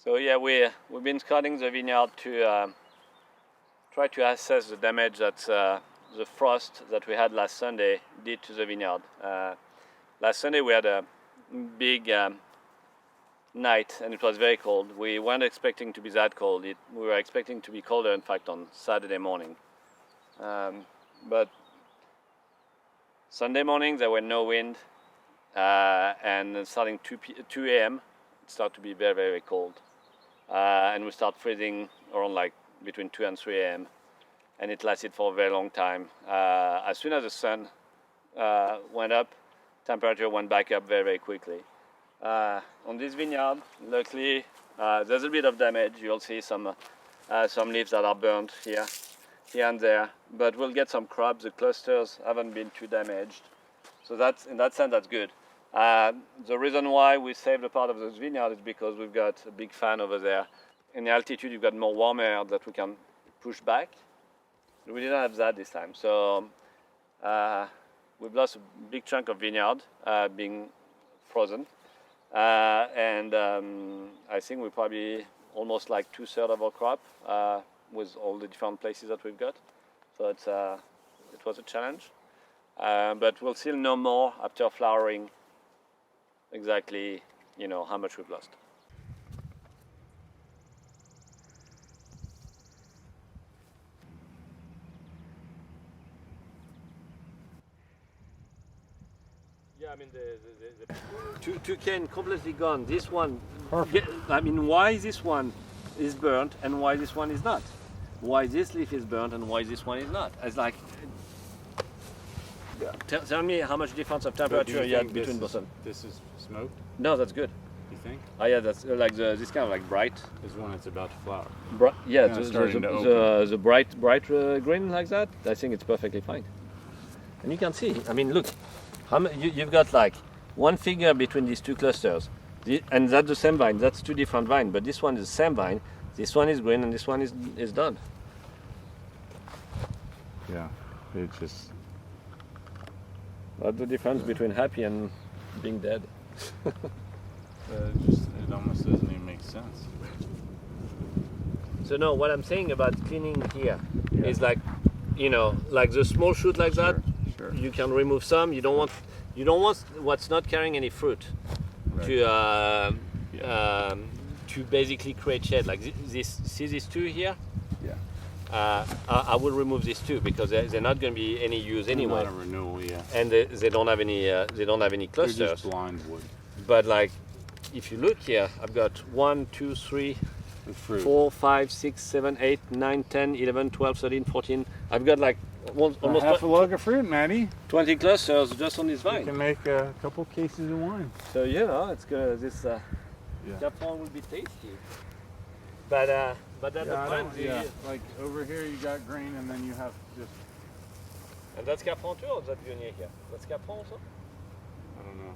So yeah, we've been scouting the vineyard to try to assess the damage that the frost that we had last Sunday did to the vineyard. Last Sunday we had a big night and it was very cold. We weren't expecting to be that cold. We were expecting to be colder, in fact, on Saturday morning. But Sunday morning there were no wind, and starting 2 a.m. it started to be very, very cold. And we start freezing around like between 2 and 3 a.m. and it lasted for a very long time. As soon as the sun went up, temperature went back up very, very quickly. On this vineyard, luckily, there's a bit of damage. You'll see some leaves that are burnt here and there, but we'll get some crops. The clusters haven't been too damaged, so that's, in that sense, that's good. The reason why we saved a part of this vineyard is because we've got a big fan over there. In the altitude, you've got more warm air that we can push back. We didn't have that this time, so we've lost a big chunk of vineyard being frozen, and I think we probably almost like 2/3 of our crop with all the different places that we've got. So it was a challenge, but we'll still know more after flowering exactly, how much we've lost. Yeah, I mean the two cane completely gone. This one, perfect. I mean, why this one is burnt and why this one is not? Why this leaf is burnt and why this one is not? It's like, tell me how much difference of temperature you had between both of them. This is smoked? No, that's good. You think? Oh yeah, that's like this kind of like bright. This is when it's about to flower. Yeah, the bright green like that. I think it's perfectly fine. And you can see. I mean, look, you've got like one finger between these two clusters, and that's the same vine. That's two different vines, but this one is the same vine. This one is green, and this one is done. Yeah, it just. What's the difference between happy and being dead? It almost doesn't even make sense. So no, what I'm saying about cleaning here is like, like the small shoot like that. Sure. You can remove some. You don't want what's not carrying any fruit, right, to basically create shade. Like this. See these two here? Yeah. I will remove these two because they're not going to be any use anyway. Not a renewal, yeah. And they don't have any. They don't have any clusters. They're just blind wood. But like, if you look here, I've got 1, 2, 3, 4, 5, 6, 7, 8, 9, 10, 11, 12, 13, 14. I've got like almost half a log of fruit, Matty. 20 clusters just on this vine. You can make a couple cases of wine. So it's gonna Capron will be tasty. But at the time, like over here you got green, and then you have just. And that's Capron too, or is that Vineyard here? That's Capron also? I don't know.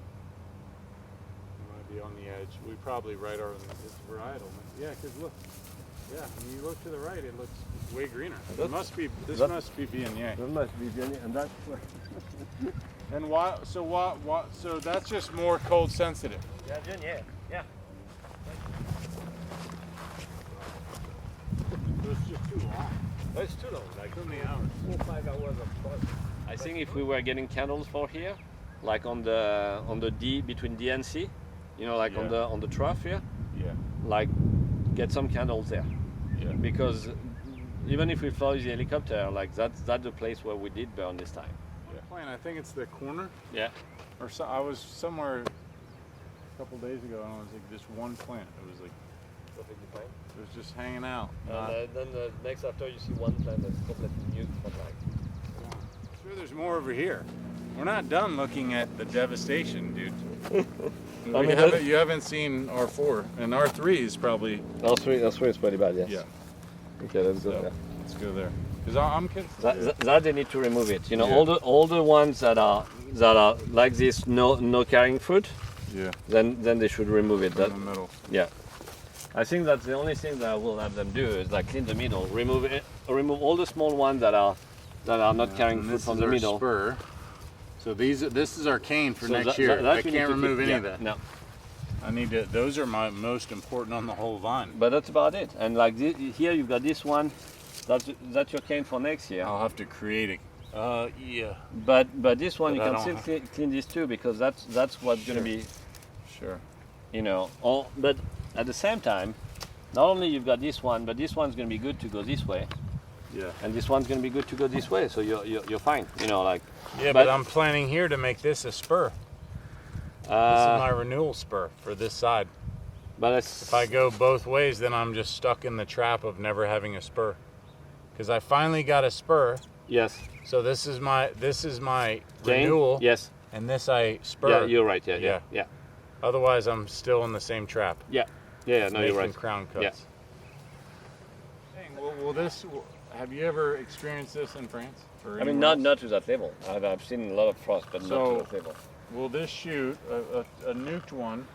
It might be on the edge. We probably right are on this varietal. Yeah, because look. Yeah, when you look to the right, it looks way greener. It must be. This must be Vineyard. That must be Vineyard, and that's where. And why? So what? So that's just more cold sensitive. Yeah, Vineyard. Yeah. It's just too long. Oh, it's too long. Like too many hours. 4 or 5 hours of process. I think if we were getting candles for here, like on the D between D and C, on the trough here. Yeah. Like, get some candles there. Yeah. Because even if we fly the helicopter, like that's the place where we did burn this time. Yeah. Plant. I think it's the corner. Yeah. Or so. I was somewhere a couple days ago, and I was like, just one plant. It was like. It was just hanging out. And then the next after you see one plant that's completely mute for like. I'm sure there's more over here. We're not done looking at the devastation, dude. You haven't seen R4, and R3 is probably. R3 is pretty bad, yes. Yeah. Okay, let's go there. Let's go there. Because I'm concerned. That they need to remove it. All the ones that are like this, no carrying fruit. Yeah. Then they should remove it. In the middle. Yeah. I think that's the only thing that I will have them do is like clean the middle, remove all the small ones that are not carrying fruit from the middle. Spur. So this is our cane for next year. I can't remove any of that. No. I need to. Those are my most important on the whole vine. But that's about it. And like here, you've got this one. That's your cane for next year. I'll have to create it. Yeah. But this one But you can still clean this too, because that's what's going to be. Sure. You know. But at the same time, not only you've got this one, but this one's going to be good to go this way. Yeah. And this one's going to be good to go this way. So you're fine. You know, like. Yeah, but I'm planning here to make this a spur. This is my renewal spur for this side. But if I go both ways, then I'm just stuck in the trap of never having a spur. Because I finally got a spur. Yes. So this is my renewal. Yes. And this I spur. Yeah, you're right. Yeah. Otherwise, I'm still in the same trap. Yeah. Yeah. No, you're right. Crown cuts. Yeah. Dang, will this? Have you ever experienced this in France? I mean, not to that level. I've seen a lot of frost, but not to that level. Will this shoot a nuked one?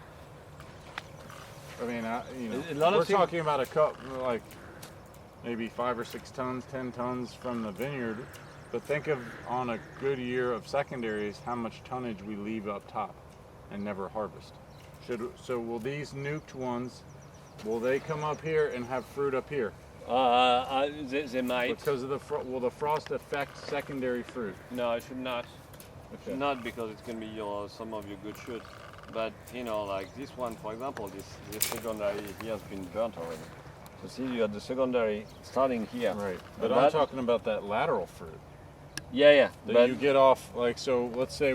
I mean, we're talking about a cup like maybe 5 or 6 tons, 10 tons from the vineyard. But think of on a good year of secondaries, how much tonnage we leave up top and never harvest. So will these nuked ones, will they come up here and have fruit up here? They might. Because of will the frost affect secondary fruit? No, it should not. Okay. Not because it's going to be some of your good shoot. But, you know, like this one, for example, this secondary here has been burnt already. So see, you have the secondary starting here. Right. But I'm talking about that lateral fruit. Yeah. That you get off, like, so let's say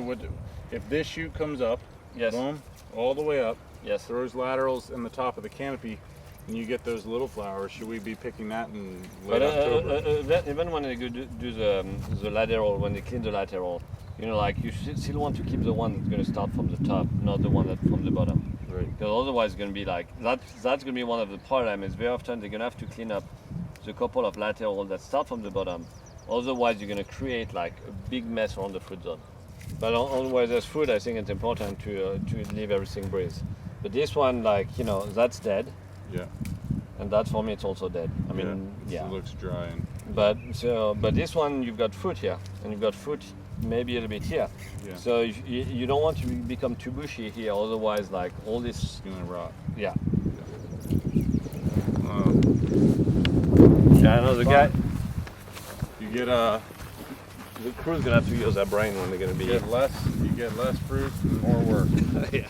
if this shoot comes up, yes, boom, all the way up, yes, throws laterals in the top of the canopy, and you get those little flowers, should we be picking that in late October? Even when they do the lateral, when they clean the lateral, you know, like you still want to keep the one that's going to start from the top, not the one that's from the bottom. Right. Because otherwise it's going to be like, that's going to be one of the problems. Very often they're going to have to clean up the couple of lateral that start from the bottom. Otherwise you're going to create like a big mess around the fruit zone. But on where there's fruit, I think it's important to leave everything breathe. But this one, like, you know, that's dead. Yeah. And that for me it's also dead. I mean, yeah. It looks dry. And but this one you've got fruit here, and you've got fruit maybe a little bit here. Yeah. So you don't want to become too bushy here, otherwise like all this is gonna rot. Yeah. Yeah, I know the guy. You get the crew's gonna have to use their brain when they're gonna be. You get less fruit and more work. Yeah.